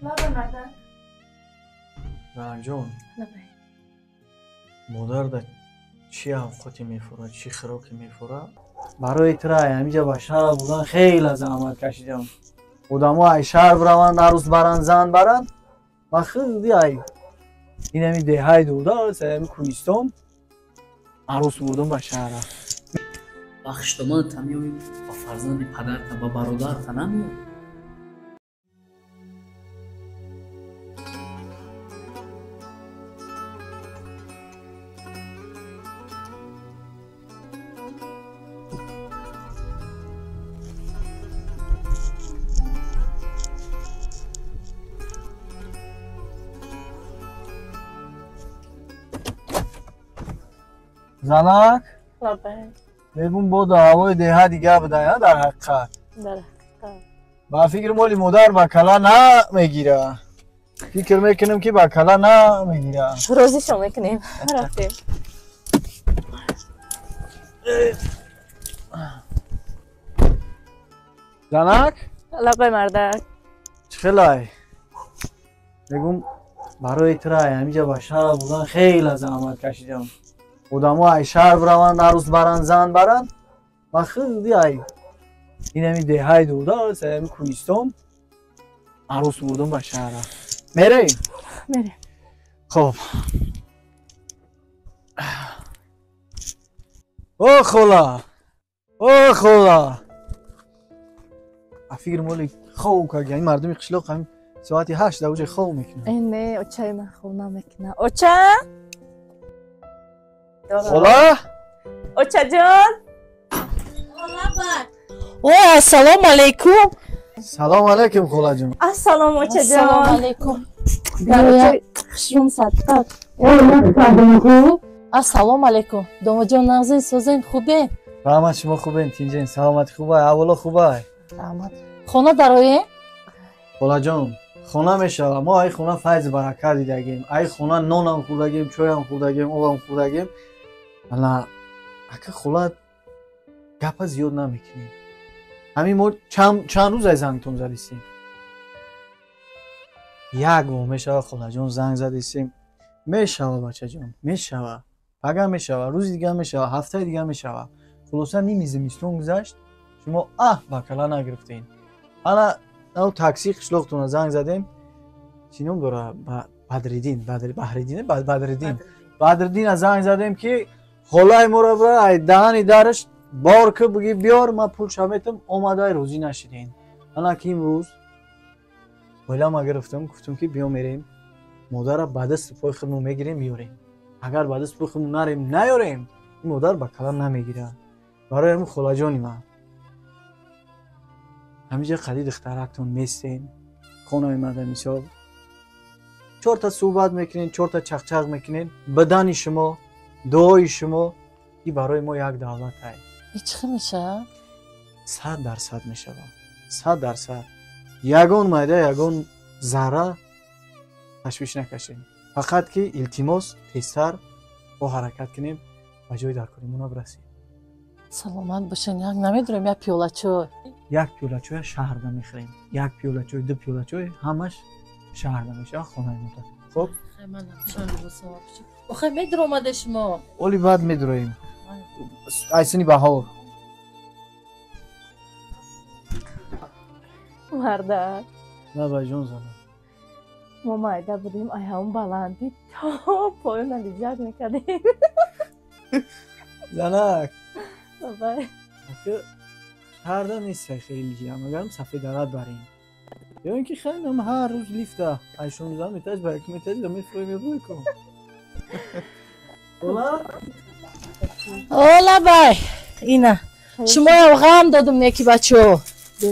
لابا مردک زنک جون لابا مادر در چی اوقاتی میفوره چی خوراکی میفوره برای ترای همینجا با شهر بودن خیلی زحمت کشیدم آدم‌ها ای شهر بروند عروس برن زن برن و خیلی ای این همی دههای دوده سمی کویستم عروس بردم به شهر بخشتمان تمیوی با فرزند پدر تا با برادر تا نمیو زنک لابا بگم با هوای ده دیگه بده در حقیقت در با فکر مولی مادر با کلا نه میگیره فکر میکنم که با کلا نه میگیره روزی شما میکنیم رفتیم زنک لابا مردک خیلی بگم برای ترای همینجا با شهر بودن خیلی زحمت کشیدم آدم‌ها ای شهر بروند عروس برن زن برن و خیلی ای این همی دههای دوده سمی کویستم عروس بردم به شهر میری؟ میریم خب او خلا او خلا فکر مولی خوب که این مردمی قشلاق همین ساعتی 8 دوجه خوب میکنه این نه اوچای من خوب نمیکنه اوچا خلا اوچا جان السلام علیکم. سلام علیکم خلا جون السلام اوچا السلام جان علیکم. خشم صدقت السلام علیکم. دوما جان نازین سوزین خوبه؟ رحمت شما خوبه تینجین سلامتی خوبه اولا خوبه رحمت. خونه داره؟ خلا جون خونه میشه ما ای خونه فیض برکت دیدگیم ای خونه نان هم خوردگیم چای هم خوردگیم آب هم خوردگیم انا اگه خلا گپ زیاد نمیکنیم همین ما چند روز از زنگتون زدیستیم یک ماه میشه خلا جون زنگ زدیستیم میشه بچه جون میشه اگر میشه روز دیگه میشه هفته دیگه میشه خلاصا نیمی زمستون گذشت شما بکلا نگرفتین انا او تاکسی قشلوقتون زنگ زدیم چینم داره بدردین از زنگ زدیم که خلای مرا برای دهانی درش بار که بگی بیار ما پول شمیتم اومده روزی نشدین انا که امروز ویلا ما گرفتم گفتم که بیا میریم مادر بعد از پای خودمون میگیریم میاریم اگر بعد از پای خودمون نریم نیاریم این مادر با کلام نمیگیره برای همون خلا جانی ما همینجا قدید اختراکتون میستین خونه ایمده میساب 4 تا صحبت میکنین 4 تا چخچخ میکنین بدن شما دعای شما این برای ما یک دعوت های چی میشه؟ 100% میشه 100% یگون مایده یگون ذره تشویش نکشین فقط که التماس تیزتر با حرکت کنیم و جای در کنیم اونا برسیم سلامت باشین. یک نمیدونم یک پیوله چای. یک پیوله چای شهرده میخریم یک پیوله چای 2 پیوله چای همش شهرده میشه خونه مادر خب من نمیشم لباسم بپوشم. آخه میدر اومده شما. اولی بعد میدرویم ایسانی بهار مردک نه با جون زنم ما مایده بودیم ای همون بلندی تا پایون لیجک میکردیم زنک لابا اخه شهرده نیست خیلی جیم اگرم صفحه درد بریم یا اینکه خیلی هم هر روز لیفته ای 16 میتاج با 1 میتاج رو میفرویم روی کن اولا بای اینا شما یه غم دادم یکی بچه نه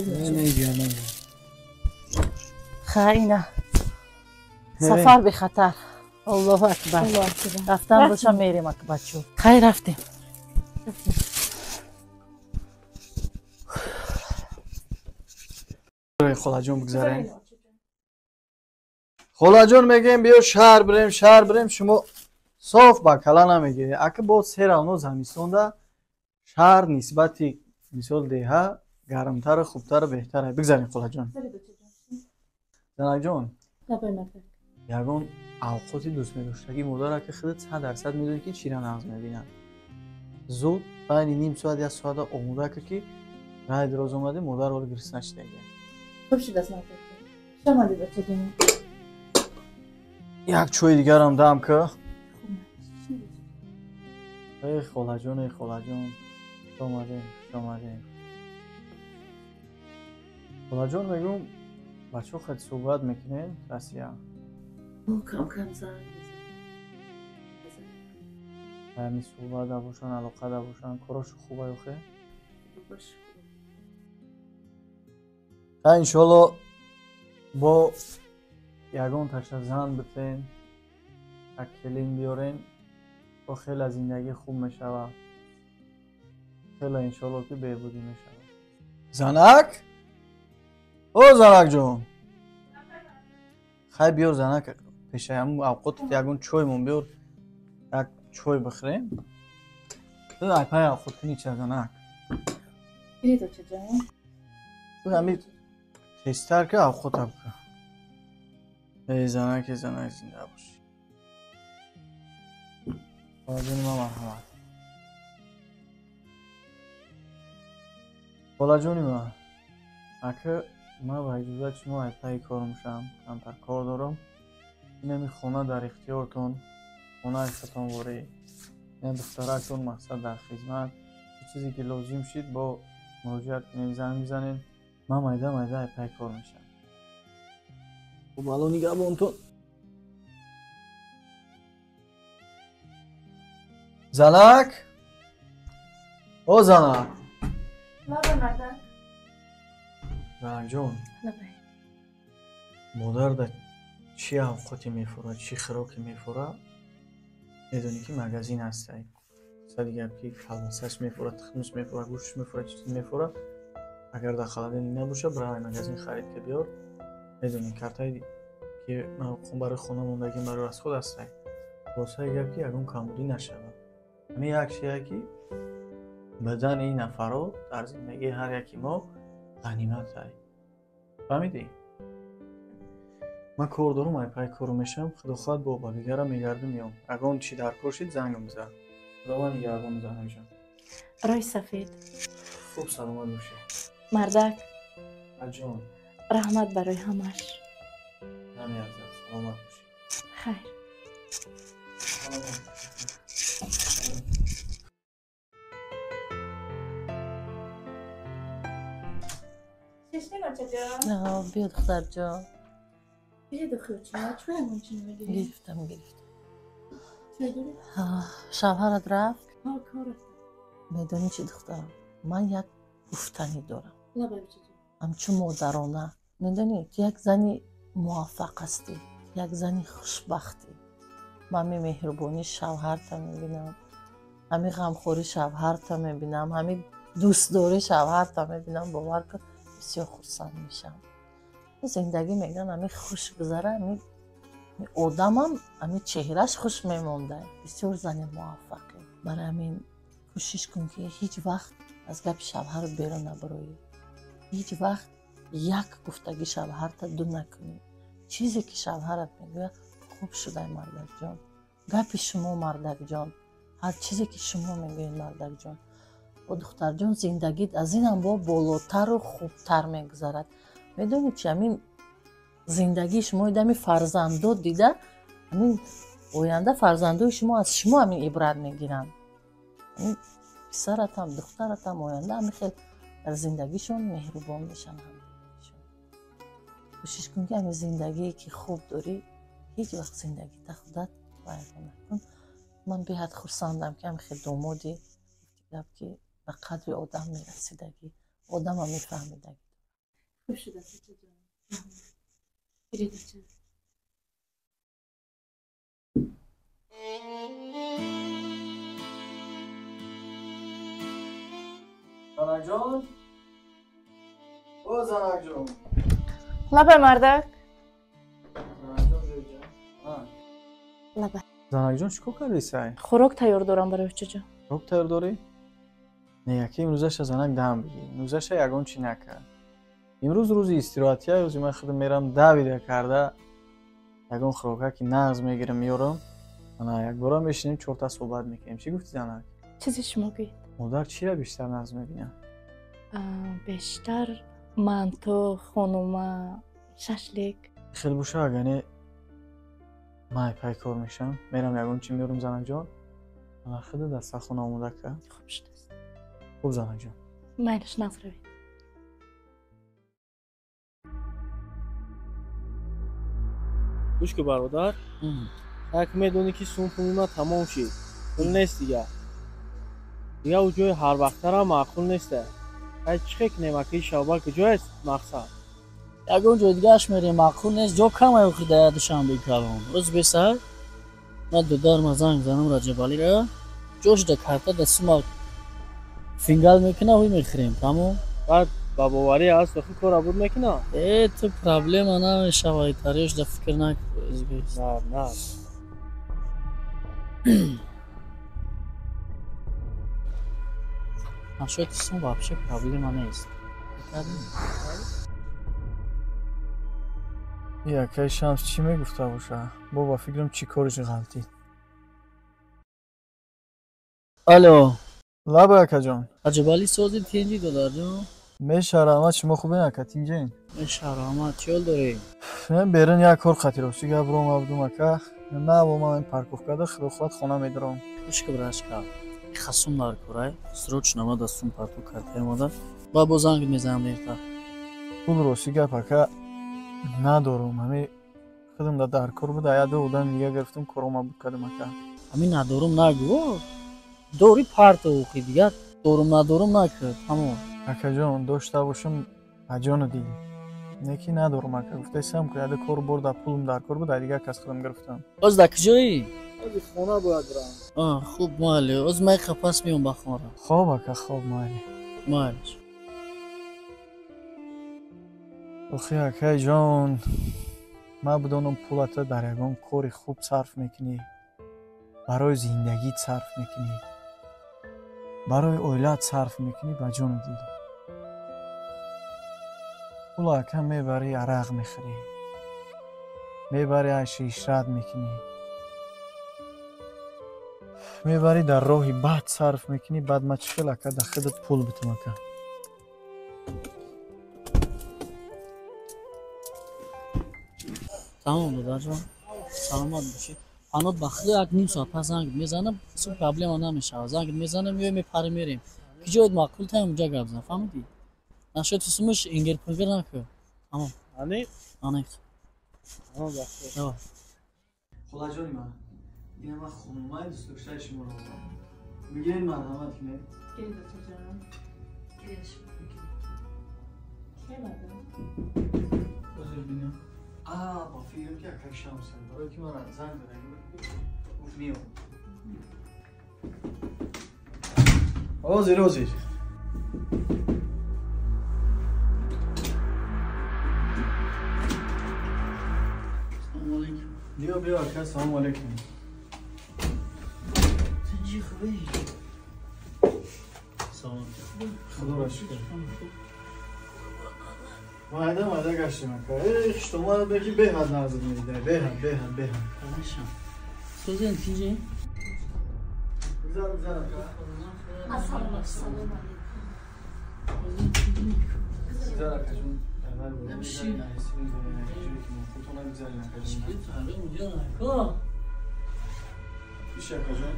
نه اینا سفر به خطر. الله اکبر. رفتم باشم میریم اک بچه خیلی رفتیم خلا جون بگذاریم خلا جون میگیم بیا شهر بریم شما صاف با کلا نمیگیری اگه با سر اونو زمستون شهر نسبتی مثال ده گرمتر خوبتر بهتره بگذاریم خلا جون زنک جون لبای مردک. ягон авқоти дӯстмедоштагӣ модарро ки худат 100% медонӣ ки чиро нағз мебинад. зуд байни ним соат 1 соата омода кар ки раҳи дороз омадӣ модар вали гирифта нашидаги. خوب شد از مردک. شمالی بچه دونیم. як чойи дигарам дам ки. ای خالجون شامدیم. خالجون میگم بچه خیلی صحبت میکنین رسیه او کم زن همین صحبت داشتن علاقه داشتن کارش خوبه یا خیر باش تا انشالله با یگان تشت زن بتین اکلین بیارین با خیلی از زندگی خوب میشوه خیلی انشالله که بهبودی میشوه زنک او زنک جون خیلی بیار زنک پیشه همون اوقات یگان چوی مون بیار یک چوی بخوریم تو ایپای اوقات کنی چه زنک بری تو چه جایی؟ تو همین تستر که اوقات هم که ای زنک زنده باشی خالجونی ما مرحمت خالجونی ما اگه ما با اجازت شما ایپای کارم شم کمتر کار دارم اینمی خونه در اختیارتون خونه ختم واری این دخترکتون مقصد در خدمت چیزی که لازم شید با مراجعت کنین زنگ میزنین من مایده ایپای کار میشم خب الان نگه بانتون زنک او زنک لبای مردک. زنک جون لبای. مادر در چی اوقاتی میفوره چی خوراکی میفوره میدونی که مگزین هستی دیگر که کلباسش میفوره تخمش میفوره گوشش میفوره چیزی میفوره اگر در خلدنی نباشه برای مگزین خرید که بیار میدونی کارتایی که من برای خونه موندگی برای از خود هستی واسه اگر که یگون کمبودی نشود همین یک شیعه که بدن این افراد در زندگی هر یکی ما غنیمت هست فهمیدی؟ من کار دارم ایپای کارو میشم خدا خواهد با دیگرم میگردم میام اگه چی در کار شید زنگ میزن خدا من نگهبان میزن همیشه رای سفید. خوب سلامت باشه مردک. جان رحمت برای همش. نمی ارزد سلامت باشه خیر. چشمی بچه جا؟ بیا دختر جان بیا دختر جا چوی همون چی نمیگیری؟ گرفتم چوی داری؟ شوهرت رفت کار رفت میدونی چی دخترم من یک گفتنی دارم لبای بچه جا همچون مادرانه میدونی یک زنی موفق هستی یک زنی خوشبختی من می مهربانی شوهرت میبینم همی غمخوری شوهرت میبینم همی دوست داری شوهرت میبینم باور کن بسیار خرسند میشم زندگی میگن همی خوش گذره همی آدم هم همی چهرش خوش میمونده بسیار زنی موفقه برای همین کوشش کن که هیچ وقت از گپ شوهر بیرون نبروی هیچ وقت یک گفتگی شوهرت دو نکنی چیزی که شوهرت میگه خوب شده مردک جان گپ شما مردک جان هر چیزی که شما میگوین مردک جان با دختر جان زندگیت از این هم با بالاتر و خوبتر میگذرد میدونی چی همین زندگی شما دمی فرزندو دیده همین آینده فرزندوی شما از شما همین عبرت میگیرن همین پسرت هم دخترت هم آینده همین خیلی در زندگیشون مهربان میشن کوشش کن که همین زندگی که خوب داری هیچ وقت زندگی تا خودت باید نکن من به حد خرسندم که همین خیلی دامادی دیدم که به قدر آدم میرسیدگی آدم هم میفهمیدگی خوب شده بچه جا بری بچه زنک جان او زنک جان لبای مردک. لبای. زنک جان چیکار کردی سعی؟ خوراک تیار دارم برای بچه جا خوراک تیار داری؟ نه یکی امروزش از زنک دهم بگی امروزش یگان چی نکرد امروز روزی استراحتی روزی من خودم میرم دویده کرده ягон хӯроке нағз мегирам меёрам. Ана як бора мешинем 4 та суҳбат мекунем. Чӣ гуфти занак? چیزی شما گوید؟ модар чиро бештар нағз мебинад? بیشتر منتو خانوما ششلیک. хел боша агане май пай кор мешам. мерам ягон чӣ меёрам занаҷон. ана худа дастархона омода ка. خوب شد است. хуб занаҷон. مایلش نظروید. گوش که برادر یک میدونی که سون پولونا تمام شد پول نیست دیگه او جای هر وقت را معقول نیسته چی فکر نیم که شعبه کجا است مقصد یگون جای دیگه اش میریم معقول نیست جا کم های خیده یادشان بکرم روز بسر من دودار مزنگ زنم را جبالی را جوش ده کرده دستی ما فینگل میکنه وی میخریم تمام بعد با باوری هست تو کار بود میکنه ای تو پرابلم نمیشه وای تاریخ ده فکر نکن نه насчет сум вообще проблема нест якай шамс чӣ мегуфта боша? бо ба фикрам чӣ кориш ғалтид? алло лаба якаҷон аҷабали сози тинҷи додарҷон мешарамад шумо хубе накад инҷаин мешарамад чиёл дорем мен берун як кор хатироси габром абдум ака на бо ман парковкада худохоҳат хона медорам ишка брашка хасум дар курай срочно мада сум парту карта мода ба бо занг мезанам дерта пул рости гап ака надорум ҳами худам дар кор буда яду одам дига гирифтум корома буд кадам ака ҳамин надорум нагу дори парту ухи дигар дорум надорум накард ҳамон акаҷон дошта бошам ба ҷону дил неки надорум ака гуфтасам ки яду кор борда пулум дар кор буда дига кас худам гирифтам оз да киҷоӣ хона бояд бурам хуб майли оз май қапас меом ба хонра хоб ака хоб майли майлиш охи акаҷон ман бидонам пулата дар ягон кори хуб сарф мекунӣ барои зиндагит сарф мекунӣ барои оилаат сарф мекунӣ ба ҷону дил пула ака мебарӣ арақ мехӯрӣ мебарӣ ашишрат мекунӣ мебарӣ дар роҳи бад сарф мекунӣ баъд ма чӣ хел ака дар худат пул битам ака тамом додарҷон саломат бошед анот ба худ як ним соат пас зангит мезанам су проблема намешава зангит мезанам ё мепари мерем ки ҷоят маъқул таем унҷа гап зан фаҳмидӣ нашоти сумуш ингерпургир накӯ тамом ани анек ҳамон бахтор давай хулаҷони ман ина ман хонумаи дӯстдоштаи шуморо будам бигирин марҳамат кунед ҳозир бинам ба фикрам ки якай шамс барое ки ман занг задаги гуфт меом ҳозир биё ака салому алайкум худоро шукр майда гаштем ака хиштомада беки беҳад назр медида беҳад сӯзен тинҷи бизар ака бизар акаҷон иш акаҷон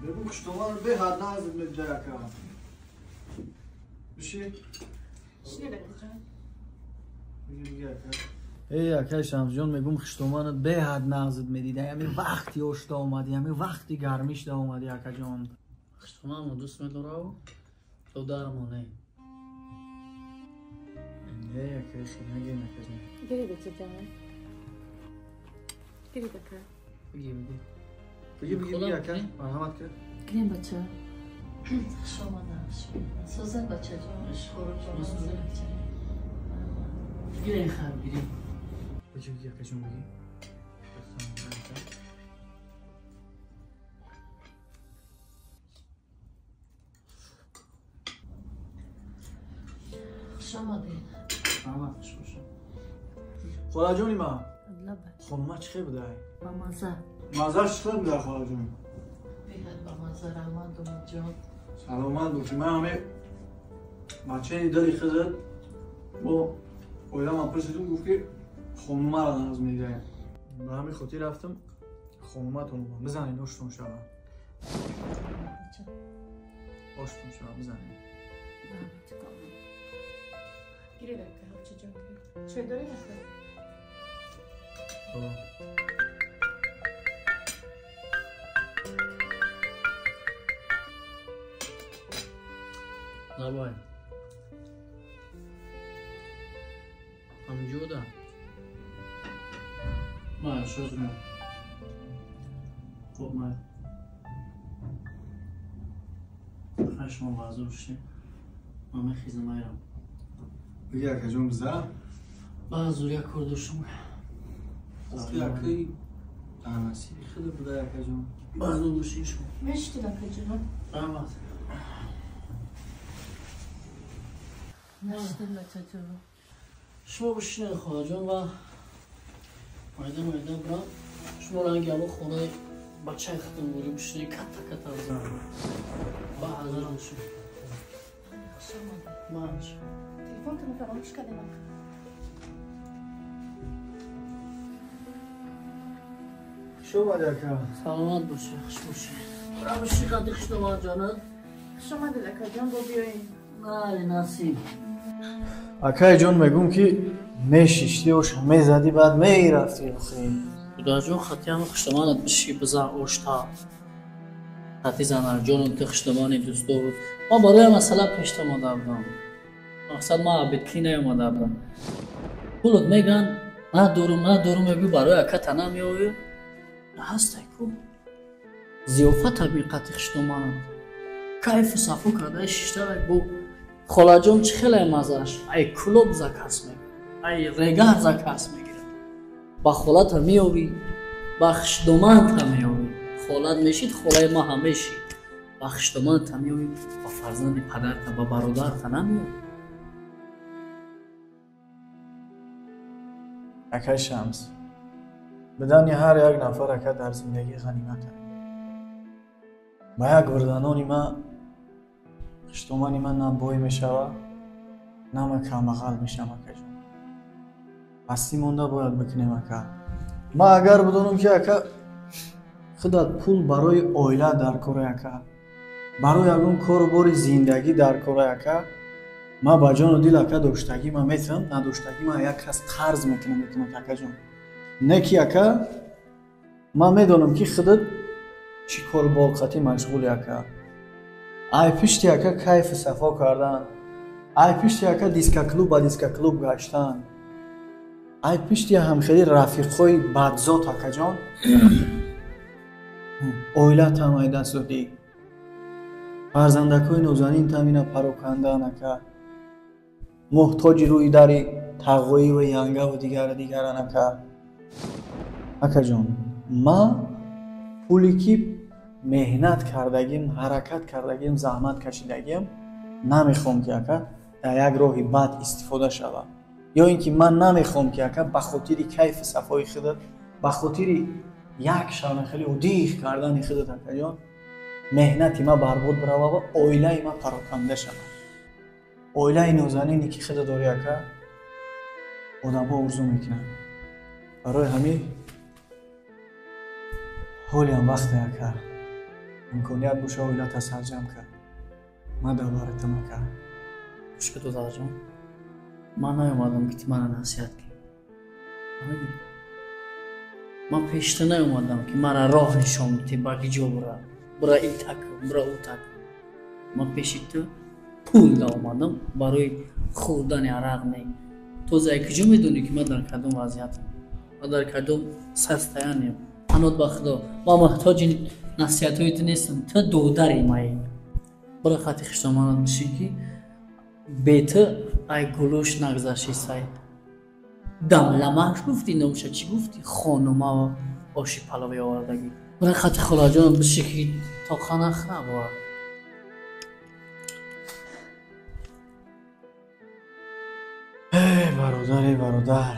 бегу хиштомада беҳад назр медида ака биши эй акай шамсҷон мегум хиштоманат беҳад нағзит медида ями вақти ошта омадӣ ями вақти гармишта омадӣ акаҷон хиштомамо дӯст медорав додармо не акай хинагин акаҷон گریده چه جانه؟ گریده که؟ بگی اکا مرحمت کرد گریم بچه شما سوزن بچه جان خورو سوزن گیرین خب گیرین بگی اکا جون بگی خوش آمدین. آمد خوش باشم. خاله جونی ما لبه خانوما چی بوده؟ با مزه مزهش چطور بوده خاله جونی؟ بگرد با مزه رحمت اومد جان. سلامت باشی. من همه بچه دلی خزد با اویدم من پرسیدم گفت که خانوما را ناز میده. به همین خاطر رفتم خانومتون رو بزنین اشتون شما. اشتون شما بزنین. گیری دکتر هرچی جان گیری چه داری دکتر؟ Давай. Amcuda. Maya söz mü? Çok maya. Kaçma bazı bir şey. Ama xizim ayram. بگه اکا جون بزن Bazı ya kurduşum. گفتی اکای دانسیری خیلی بوده اکا جون Bazı oluşuş mu? مشتی دکتر جان Evet. نشتیم بچه جون. شما بشینید خواهر جان و مایده برام شما رو اگه خونه بچه ختم بودی بشینید کتا بزن با حضرم شد خوش آمدین. مانش تلفن تو فراموش کردم شو باید اکا سلامت باشه خوش باشه برام بشی قدی خشتما جانت خوش آمده دکتر جان با بیایین نه نصیب اکای جون میگم که میشیشتی و شما زدی بعد میرفتی آخی خدا جون خطی هم خشتمانت بشی بزن اوشتا خطی زنر جانم که خشتمانی دوست بود ما برای مسئله پیشت آمده بودم مقصد ما عبدکی نیامده بودم پولت میگن نه دورم میگو برای اکا تنه میاوی هسته کو زیافت طبیقت خشتمانت کیف صفو کرده شیشتر بو خاله جان چه خیلی مزهش ای کلوب زکس میگیره ای ریگر زکس میگیره با خالت هم میابی با خشتمانت هم میابی خالت میشید خاله ما هم میشید با خشتمانت هم میابی با فرزند پدرت با برادرت نمیابی اکای شمس بدن هر یک نفر اکا در زندگی غنیمت با یک گردانانی ما خشتمانی من نه بوی میشوه نه ما کمقل میشم اکا جون هستی مونده باید بکنیم اکا ما اگر بدونم که اکا خودت پول برای اویله در کره اکا برای اون کار زندگی در کره اکا ما با جان و دل اکا داشتگی ما میتونم نداشتگی ما یک کس قرض میکنم اکا جون نکی اکا ما میدونم که خودت چی کار باقاتی مشغولی اکا ای پشتی اکا کیف صفا کردن ای پشتی اکا دیسکا کلوب با دیسکا کلوب گشتن ای پشتی همخیلی رفیقای بدزات اکا جان اویلت هم ای دست دادی فرزندکای نوزنین تامین پروکندن اکا محتاج روی داری تقوی و ینگه و دیگران اکا جان ما پولی که مهنت کردگیم حرکت کردگیم زحمت کشیدگیم نمیخوام که اکا در یک راهی بد استفاده شود یا اینکه من نمیخوام که اکا به خاطر کیف صفای خودت به خاطر یک شان خیلی ودیخ کردن خودت اکا جان مهنتی ما برباد بروه و اویله ما پراکنده شود اویله نوزنینی که خودت داری اکا آدم ها ارزو میکنن برای همین حالی هم وقت اکا امکانیت بوشه اویله تسر جمع کرد ما دربارت اکا مشکل تو دار جان من نیومدم که من نصیحت کنم من پیشته نیومدم که من راه نشون بدی باقی جا برا این تک برا او تک من پیش تو پول دامادم برای خوردن عرق نه تو زای کجا میدونی که من در کدوم وضعیتم من در کدوم سستیانیم هنوز با خدا ما محتاج نصیحتایت نیستم تو دودری مایی برای خاطر خشتمانت بشی که بیت ای گلوش نگذشی سای دملمش گفتی نمشه چی گفتی خانوما و آشی پلاوی آوردگی برای خاطر خدا جانم بشی که تا خانه خراب ای برادر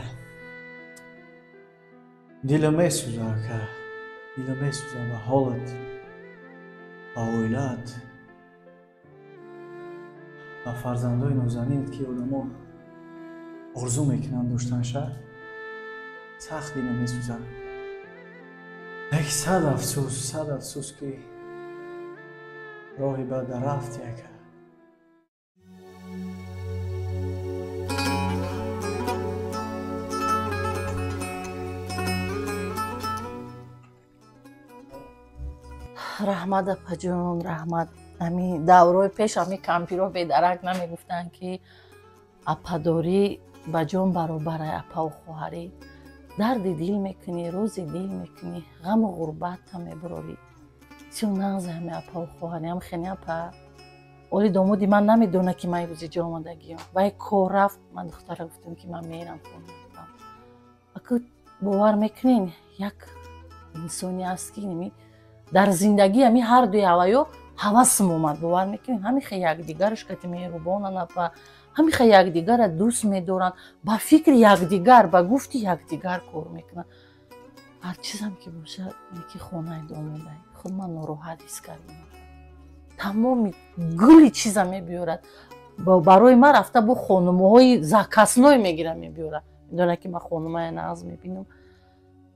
دلم میسوزه که دلم میسوزه به حالت به اویلت و فرزندای نازنینت که آدما آرزو میکنن داشتنشه سخت دلم میسوزه یک صد افسوس که راهی بعد رفت یک رحمت اپاجون رحمت امی دورای پیش امی کمپیرو بیدرک نمیگفتن که اپاداری با جون برابر اپا و خواهری درد دیل میکنی روزی دیل میکنی غم و غربت هم میبراری سی و نغز همه اپا و خواهری هم خیلی اپا اولی دومودی من نمیدونه که من روزی جا آمدگیم و یک کار رفت من دختر گفتم که من میرم خونم اکو باور میکنین یک انسانی هست که نمی در زندگی همی هر دوی هوایو حواسم اومد باور میکنین همیخه یک دیگرش که مهربانن اپا همیخه یک دیگر دوست میدارن با فکر یک دیگر با گفتی یک دیگر کار میکنن هر چیزم که باشه یکی خونه دامونده خود من ناراحت حس کردم تمام گلی چیزم میبیارد برای من رفته با خانمه های زکسنای میگیرم میبیارد میدونه که من خانمه ناز میبینم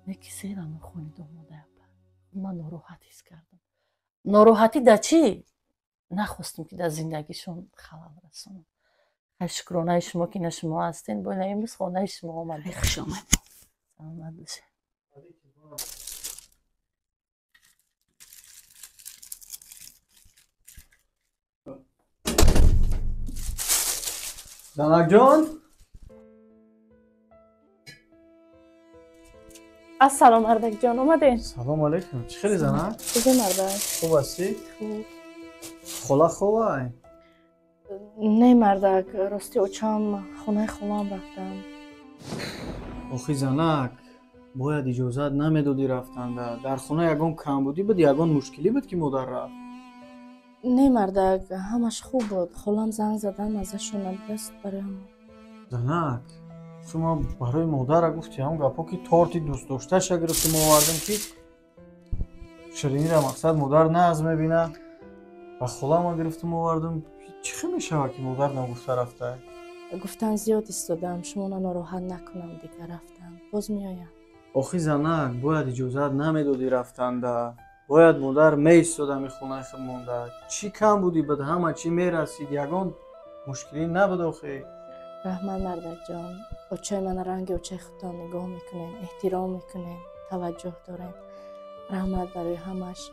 یکی سیرم خونه دامونده من ناراحت حس کردم ناراحتی در چی؟ نخواستم که در زندگیشون خلال رسونم شکرانه شما که شما هستین باید امروز خانه شما آمده خوش آمد سلامت باشه زنک جان السلام مردک جان اومدین سلام علیکم چی خیلی زنک خوبه مردک خوب هستی خوب خلا خوبه نه مردک راستی اوچام خونه خلام رفتم آخی زنک باید اجازت نمیدادی رفتن در خونه یگان کم بودی بود یگان مشکلی بود که مادر رفت نه مردک همش خوب بود خلام زنگ زدن ازشون دست برای هم زنک شما برای مادر گفتی هم گپا که تارتی دوست داشته شا گرفتیم آوردم که شیرینی را مقصد مادر نه از میبینه و خلام گرفتم آوردم چی میشه که مادر نگفته رفته گفتن زیاد ایستادم شما ناراحت نکنم دیگه رفتم باز میایم آخی زنک باید اجازت نمیدادی رفتن ده باید مادر میستاده میخونه خود مونده چی کم بودی بده همه چی میرسید یگان مشکلی نبود آخی رحمت مردک جان اوچه من رنگ اوچه خودتان نگاه میکنین احترام میکنین توجه دارین رحمت برای همش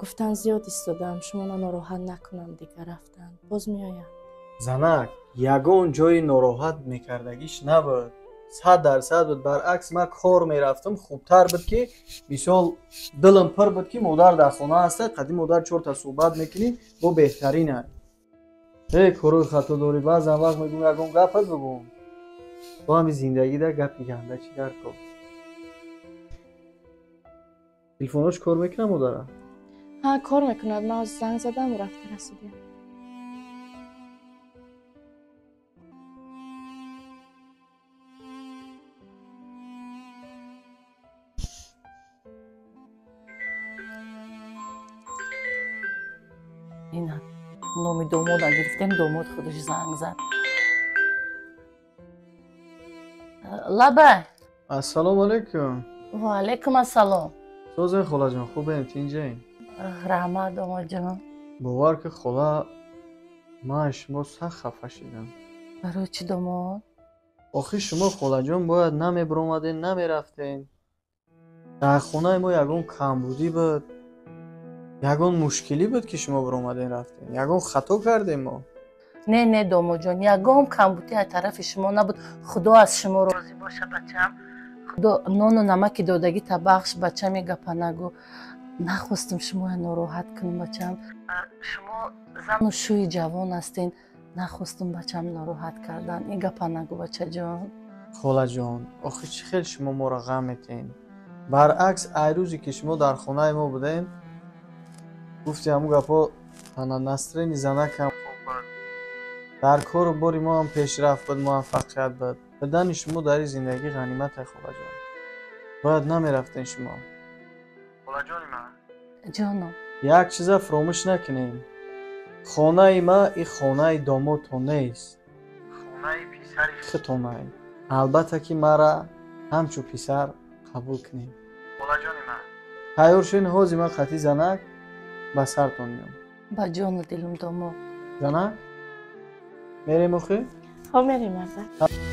گفتن زیاد ایستادم شما ناراحت نکنم دیگه رفتن باز میایم زنک یگان جای ناراحت میکردگیش نبود 100% بود برعکس من کار میرفتم خوبتر بود که مثال دلم پر بود که مادر در خانه هست قدیم مادر 4 تا صحبت میکنی با بهترینه ای کروی خطا داری بعضا وقت میگم یگان گپت بگم با همی زندگی در گپ میگم چی در کن تلفناش کار میکنه مادره ها کار میکند من از زنگ زدم و رفته رسیدیم این نامی دومود گرفتیم دومود خودش زنگ زد لبه السلام علیکم و علیکم السلام سوزه خلا جان خوبه اینجایین رحمت داماد جان باور که خلا من شما سخت خفه شدم برای چی داماد؟ آخی شما خلا جان باید نمیبرومدین نمیرفتین در خونه ما یگان کمبودی بود یگان مشکلی بود که شما برومدین رفتین یگان خطا کردیم ما نه داماد جان یگام کمبودی از طرف شما نبود خدا از شما راضی باشه بچم خدا نان و نمک دادگی تبخش بچم گپا نگو نخواستم شما ناراحت کنم بچم شما زن و شوی جوان هستین نخواستم بچم ناراحت کردن این گپا نگو بچه جان خلا جان آخی چی خیلی شما ما را غم میتین برعکس ای روزی که شما در خونه ما بودین گفتی همون گپا تنها نسترین زنک هم خوب بود در کار و باری ما هم پیشرفت بود، موفقیت بود. بدن شما در این زندگی غنیمت خدا جان. باید نمیرفتین شما. خدا جانی من. جانم یک چیز فراموش نکنین. خانه ما این خانه دامادتون نیست. خونه پسری خودتونه. البته که مرا همچو پسر قبول کنین. خدا جانی من. تیار شین حوزی من خطی زنک به سرتون میام. با جان و دلم داماد. زنک؟ میریم اخی؟ خب میریم مردک.